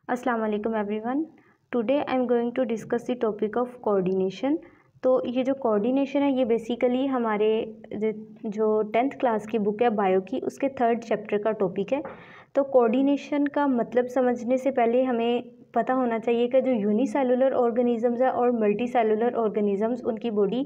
अस्सलाम वालेकुम everyone. Today I am going to discuss the topic of coordination. तो ये जो कोऑर्डिनेशन है ये बेसिकली हमारे जो 10th क्लास की बुक है बायो की उसके 3rd चैप्टर का टॉपिक है। तो कोऑर्डिनेशन का मतलब समझने से पहले हमें पता होना चाहिए कि जो यूनिसेलुलर ऑर्गेनिजम्स है और मल्टी सेलुलर ऑर्गेनिजम्स उनकी बॉडी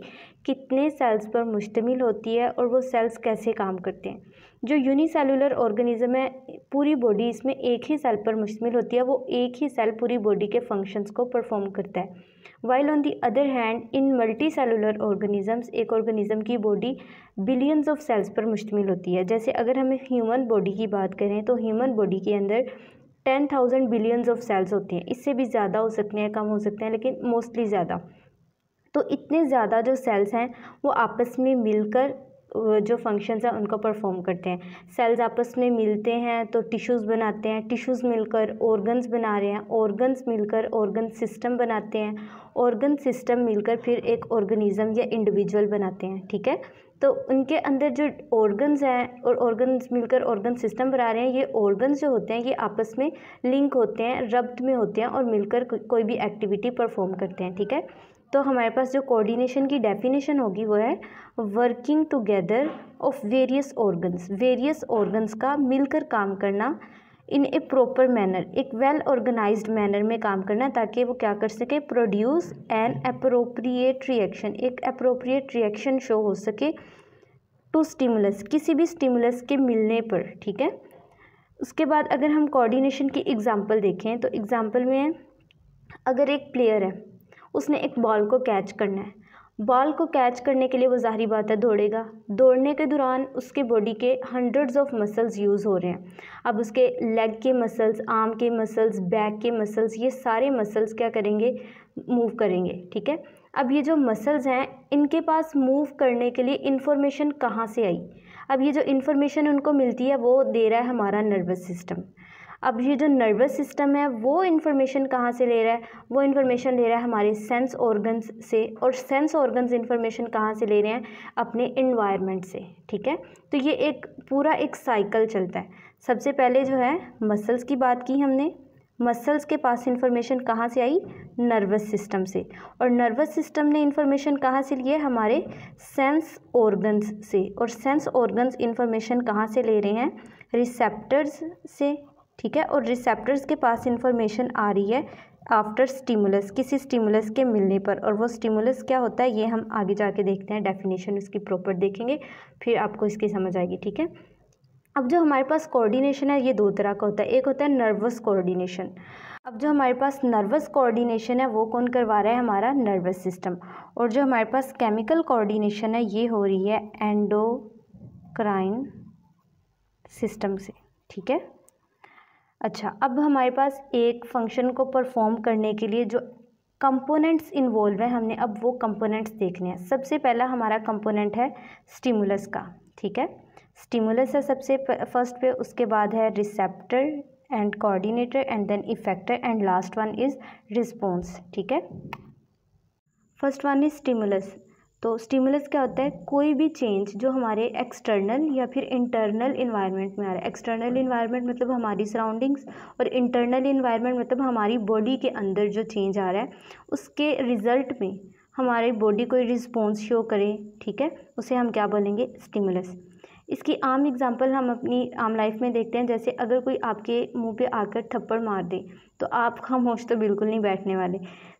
कितने सेल्स पर मुश्तमिल होती है और वो सेल्स कैसे काम करते हैं। जो यूनिसेलुलर ऑर्गेनिज्म है पूरी बॉडी इसमें एक ही सेल पर मुश्तमिल होती है, वो एक ही सेल पूरी बॉडी के फंक्शंस को परफॉर्म करता है। While on the other hand in multi cellular organisms एक ऑर्गेनिज्म की बॉडी बिलियंस ऑफ सेल्स पर मुश्तमिल होती है। जैसे अगर हमें ह्यूमन बॉडी की बात करें तो ह्यूमन बॉडी के अंदर 10,000 बिलियंस ऑफ सेल्स होते हैं। इससे भी ज़्यादा हो सकते हैं, कम हो सकते हैं, लेकिन मोस्टली ज़्यादा। तो इतने ज़्यादा जो सेल्स हैं वो आपस में मिलकर जो फंक्शंस हैं उनको परफॉर्म करते हैं। सेल्स आपस में मिलते हैं तो टिश्यूज़ बनाते हैं, टिश्यूज़ मिलकर ऑर्गन्स बना रहे हैं, ऑर्गन्स मिलकर ऑर्गन सिस्टम बनाते हैं, ऑर्गन सिस्टम मिलकर फिर एक ऑर्गेनिज्म या इंडिविजुअल बनाते हैं। ठीक है, तो उनके अंदर जो ऑर्गन्स हैं और ऑर्गन्स मिलकर ऑर्गन सिस्टम बना रहे हैं, ये ऑर्गन्स जो होते हैं ये आपस में लिंक होते हैं, रब्त में होते हैं और मिलकर कोई भी एक्टिविटी परफॉर्म करते हैं। ठीक है, तो हमारे पास जो कोऑर्डिनेशन की डेफिनेशन होगी वो है working together of various organs का मिलकर काम करना इन ए प्रॉपर मैनर, एक वेल ऑर्गेनाइज्ड मैनर में काम करना, ताकि वो क्या कर सके, प्रोड्यूस एन अप्रोप्रिएट रिएक्शन, एक अप्रोप्रिएट रिएक्शन शो हो सके टू स्टिमुलस, किसी भी स्टिमुलस के मिलने पर। ठीक है, उसके बाद अगर हम कोऑर्डिनेशन की एग्जांपल देखें तो एग्जांपल में अगर एक प्लेयर है उसने एक बॉल को कैच करना है, बॉल को कैच करने के लिए वो ज़ाहिरी बात है दौड़ेगा, दौड़ने के दौरान उसके बॉडी के हंड्रेड्स ऑफ मसल्स यूज़ हो रहे हैं। अब उसके लेग के मसल्स, आर्म के मसल्स, बैक के मसल्स, ये सारे मसल्स क्या करेंगे, मूव करेंगे। ठीक है, अब ये जो मसल्स हैं इनके पास मूव करने के लिए इन्फॉर्मेशन कहाँ से आई? अब ये जो इन्फॉर्मेशन उनको मिलती है वो दे रहा है हमारा नर्वस सिस्टम। अब ये जो नर्वस सिस्टम है वो इन्फॉर्मेशन कहाँ से ले रहा है, वो इन्फॉर्मेशन ले रहा है हमारे सेंस ऑर्गन्स से, और सेंस ऑर्गन्स इन्फॉर्मेशन कहाँ से ले रहे हैं, अपने इन्वायरमेंट से। ठीक है, तो ये एक पूरा एक साइकिल चलता है। सबसे पहले जो है मसल्स की बात की हमने, मसल्स के पास इन्फॉर्मेशन कहाँ से आई, नर्वस सिस्टम से, और नर्वस सिस्टम ने इन्फॉर्मेशन कहाँ से लिए, हमारे सेंस ऑर्गन्स से, और सेंस ऑर्गन्स इन्फॉर्मेशन कहाँ से ले रहे हैं, रिसेप्टर्स से। ठीक है, और रिसेप्टर्स के पास इन्फॉर्मेशन आ रही है आफ्टर स्टिमुलस, किसी स्टिमुलस के मिलने पर, और वो स्टिमुलस क्या होता है ये हम आगे जाके देखते हैं, डेफिनेशन उसकी प्रॉपर देखेंगे फिर आपको इसकी समझ आएगी। ठीक है, अब जो हमारे पास कोऑर्डिनेशन है ये दो तरह का होता है, एक होता है नर्वस कोऑर्डिनेशन। अब जो हमारे पास नर्वस कोऑर्डिनेशन है वो कौन करवा रहा है, हमारा नर्वस सिस्टम, और जो हमारे पास केमिकल कोऑर्डिनेशन है ये हो रही है एंडोक्राइन सिस्टम से। ठीक है, अच्छा, अब हमारे पास एक फंक्शन को परफॉर्म करने के लिए जो कंपोनेंट्स इन्वॉल्व हैं हमने अब वो कंपोनेंट्स देखने हैं। सबसे पहला हमारा कंपोनेंट है स्टिमुलस का। ठीक है, स्टिमुलस है सबसे फर्स्ट पे, उसके बाद है receptor and coordinator and then effector and last one is response. ठीक है, फर्स्ट वन इज स्टिमुलस। तो स्टिमुलस क्या होता है, कोई भी चेंज जो हमारे एक्सटर्नल या फिर इंटरनल इन्वायरमेंट में आ रहा है। एक्सटर्नल इन्वायरमेंट मतलब हमारी सराउंडिंग्स, और इंटरनल इन्वायरमेंट मतलब हमारी बॉडी के अंदर जो चेंज आ रहा है उसके रिज़ल्ट में हमारी बॉडी कोई रिस्पॉन्स शो करे। ठीक है, उसे हम क्या बोलेंगे, स्टिमुलस। इसकी आम एग्जांपल हम अपनी आम लाइफ में देखते हैं, जैसे अगर कोई आपके मुंह पे आकर थप्पड़ मार दे तो आप खामोश तो बिल्कुल नहीं बैठने वाले,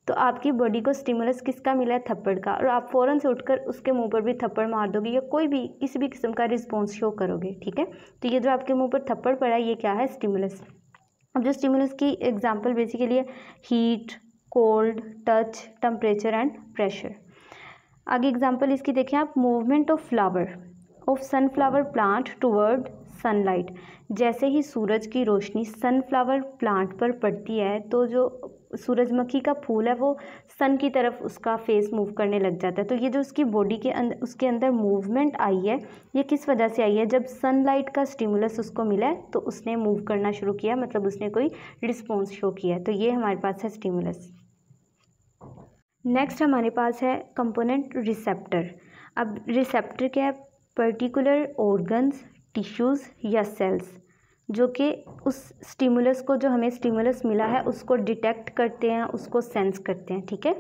तो आपकी बॉडी को स्टिमुलस किसका मिला है, थप्पड़ का, और आप फ़ौरन से उठकर उसके मुंह पर भी थप्पड़ मार दोगे या कोई भी किसी भी किस्म का रिस्पॉन्स शो करोगे। ठीक है, तो ये जो आपके मुंह पर थप्पड़ पड़ा है ये क्या है, स्टिमुलस। अब जो स्टिमुलस की एग्जांपल बेसिकली है heat, cold, touch, temperature and pressure. आगे एग्जांपल इसकी देखें आप, movement of flower of sunflower plant toward sunlight. जैसे ही सूरज की रोशनी सनफ्लावर प्लांट पर पड़ती है तो जो सूरजमुखी का फूल है वो सन की तरफ उसका फेस मूव करने लग जाता है। तो ये जो उसकी बॉडी के अंदर उसके अंदर मूवमेंट आई है ये किस वजह से आई है, जब सनलाइट का स्टिमुलस उसको मिला है तो उसने मूव करना शुरू किया, मतलब उसने कोई रिस्पॉन्स शो किया है। तो ये हमारे पास है स्टिमुलस। नेक्स्ट हमारे पास है कंपोनेंट रिसेप्टर। अब रिसेप्टर क्या है, पर्टिकुलर ऑर्गन्स, टिश्यूज़ या सेल्स जो कि उस स्टिमुलस को, जो हमें स्टिमुलस मिला है उसको डिटेक्ट करते हैं, उसको सेंस करते हैं। ठीक है,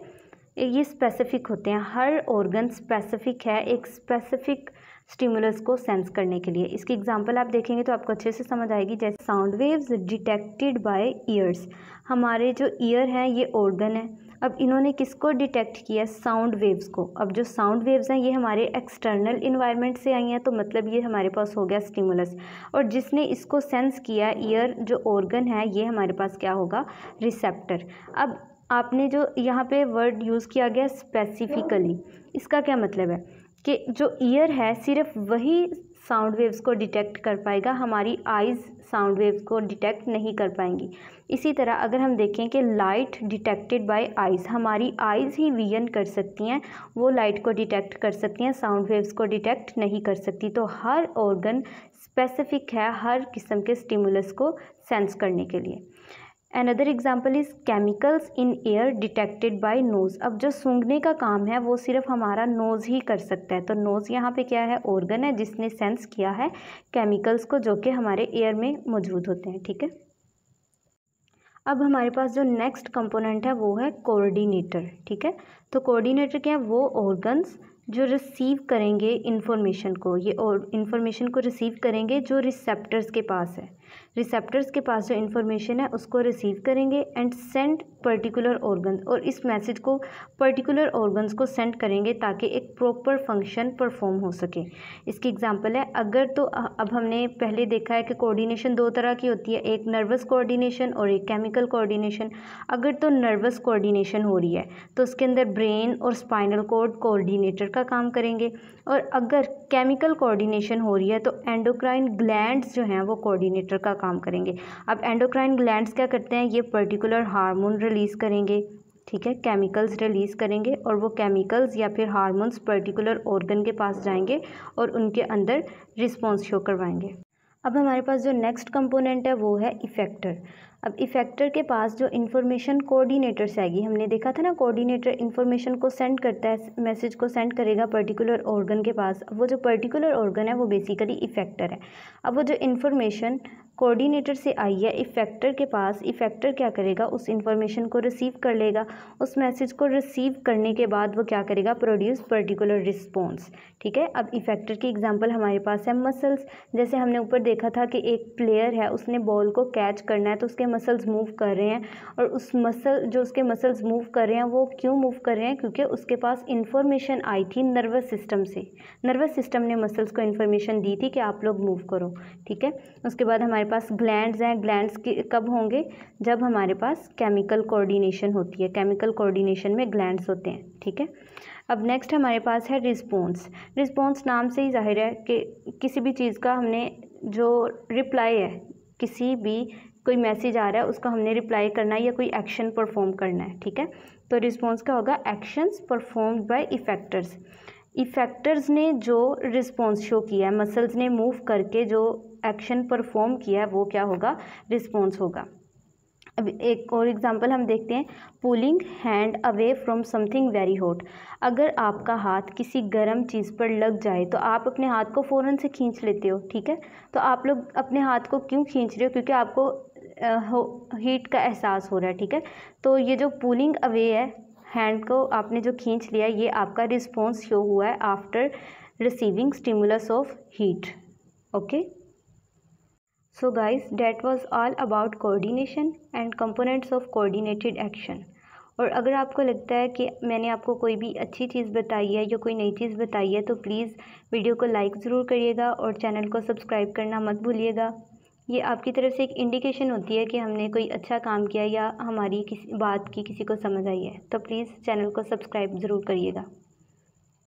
ये स्पेसिफिक होते हैं, हर ऑर्गन स्पेसिफिक है एक स्पेसिफिक स्टिमुलस को सेंस करने के लिए। इसकी एग्जांपल आप देखेंगे तो आपको अच्छे से समझ आएगी। जैसे sound waves detected by years, हमारे जो ईयर हैं ये ऑर्गन है। अब इन्होंने किसको डिटेक्ट किया? साउंड वेव्स को। अब जो साउंड वेव्स हैं ये हमारे एक्सटर्नल इन्वायरमेंट से आई हैं, तो मतलब ये हमारे पास हो गया स्टिमुलस। और जिसने इसको सेंस किया, ईयर जो ऑर्गन है, ये हमारे पास क्या होगा? रिसेप्टर। अब आपने जो यहाँ पे वर्ड यूज़ किया गया स्पेसिफिकली, इसका क्या मतलब है कि जो ईयर है सिर्फ वही साउंड वेव्स को डिटेक्ट कर पाएगा, हमारी आइज़ साउंड वेव्स को डिटेक्ट नहीं कर पाएंगी। इसी तरह अगर हम देखें कि लाइट डिटेक्टेड बाय आइज़, हमारी आइज़ ही विजन कर सकती हैं, वो लाइट को डिटेक्ट कर सकती हैं, साउंड वेव्स को डिटेक्ट नहीं कर सकती। तो हर ऑर्गन स्पेसिफिक है हर किस्म के स्टिमुलस को सेंस करने के लिए। Another example is chemicals in air detected by nose. अब जो सूंघने का काम है वो सिर्फ हमारा नोज़ ही कर सकता है, तो नोज़ यहाँ पे क्या है? ऑर्गन है जिसने सेंस किया है केमिकल्स को जो कि हमारे एयर में मौजूद होते हैं। ठीक है, अब हमारे पास जो नेक्स्ट कंपोनेंट है वो है कोऑर्डिनेटर। ठीक है, तो कोऑर्डिनेटर क्या है? वो ऑर्गन्स जो रिसीव करेंगे इंफॉर्मेशन को, ये और इंफॉर्मेशन को रिसीव करेंगे जो रिसेप्टर्स के पास है। रिसेप्टर्स के पास जो इन्फॉर्मेशन है उसको रिसीव करेंगे एंड सेंड पर्टिकुलर ऑर्गन, और इस मैसेज को पर्टिकुलर ऑर्गन्स को सेंड करेंगे ताकि एक प्रॉपर फंक्शन परफॉर्म हो सके। इसकी एग्जांपल है, अगर तो अब हमने पहले देखा है कि कोऑर्डिनेशन दो तरह की होती है, एक नर्वस कोऑर्डिनेशन और एक केमिकल कोऑर्डिनेशन। अगर तो नर्वस कोऑर्डिनेशन हो रही है तो उसके अंदर ब्रेन और स्पाइनल कॉर्ड कोऑर्डिनेटर का काम करेंगे, और अगर केमिकल कोऑर्डिनेशन हो रही है तो एंडोक्राइन ग्लैंड्स जो हैं वो कोऑर्डिनेटर का काम करेंगे। अब एंडोक्राइन ग्लैंड्स क्या करते हैं? ये पर्टिकुलर हार्मोन रिलीज़ करेंगे। ठीक है, केमिकल्स रिलीज़ करेंगे, और वो केमिकल्स या फिर हार्मोन्स पर्टिकुलर ऑर्गन के पास जाएंगे और उनके अंदर रिस्पॉन्स शो करवाएंगे। अब हमारे पास जो नेक्स्ट कंपोनेंट है वो है इफेक्टर। अब इफेक्टर के पास जो इन्फॉर्मेशन कोऑर्डिनेटर से आएगी, हमने देखा था ना कोऑर्डिनेटर इन्फॉर्मेशन को सेंड करता है, मैसेज को सेंड करेगा पर्टिकुलर ऑर्गन के पास। अब वो जो पर्टिकुलर ऑर्गन है वो बेसिकली इफेक्टर है। अब वो जो इन्फॉर्मेशन कोऑर्डिनेटर से आई है इफेक्टर के पास, इफेक्टर क्या करेगा? उस इन्फॉर्मेशन को रिसीव कर लेगा, उस मैसेज को रिसीव करने के बाद वो क्या करेगा? Produce particular response. ठीक है, अब इफेक्टर की एग्जांपल हमारे पास है मसल्स। जैसे हमने ऊपर देखा था कि एक प्लेयर है, उसने बॉल को कैच करना है तो उसके मसल्स मूव कर रहे हैं, और उस उसके मसल्स मूव कर रहे हैं वो क्यों मूव कर रहे हैं? क्योंकि उसके पास इंफॉर्मेशन आई थी नर्वस सिस्टम से, नर्वस सिस्टम ने मसल्स को इन्फॉर्मेशन दी थी कि आप लोग मूव करो। ठीक है, उसके बाद हमारे पास ग्लैंड्स हैं। ग्लैंड्स कब होंगे? जब हमारे पास केमिकल कोऑर्डिनेशन होती है, केमिकल कोऑर्डिनेशन में ग्लैंड्स होते हैं। ठीक है, अब नेक्स्ट हमारे पास है रिस्पॉन्स। रिस्पॉन्स नाम से ही जाहिर है कि किसी भी चीज़ का हमने जो रिप्लाई है, किसी भी कोई मैसेज आ रहा है उसका हमने रिप्लाई करना है या कोई एक्शन परफॉर्म करना है। ठीक है, तो रिस्पॉन्स क्या होगा? Actions performed by effectors. Effectors ने जो रिस्पॉन्स शो किया है, मसल्स ने मूव करके जो एक्शन परफॉर्म किया है वो क्या होगा? रिस्पॉन्स होगा। अब एक और एग्जांपल हम देखते हैं, pulling hand away from something very hot. अगर आपका हाथ किसी गर्म चीज़ पर लग जाए तो आप अपने हाथ को फ़ौरन से खींच लेते हो। ठीक है, तो आप लोग अपने हाथ को क्यों खींच रहे हो? क्योंकि आपको हीट का एहसास हो रहा है। ठीक है, तो ये जो पुलिंग अवे है, हैंड को आपने जो खींच लिया, ये आपका रिस्पॉन्स शो हुआ है after receiving stimulus of heat. Okay, so guys, that was all about coordination and components of coordinated action। और अगर आपको लगता है कि मैंने आपको कोई भी अच्छी चीज़ बताई है या कोई नई चीज़ बताई है तो प्लीज़ वीडियो को लाइक ज़रूर करिएगा और चैनल को सब्सक्राइब करना मत भूलिएगा। ये आपकी तरफ से एक इंडिकेशन होती है कि हमने कोई अच्छा काम किया या हमारी किसी बात की किसी को समझ आई है, तो प्लीज़ चैनल को सब्सक्राइब ज़रूर करिएगा।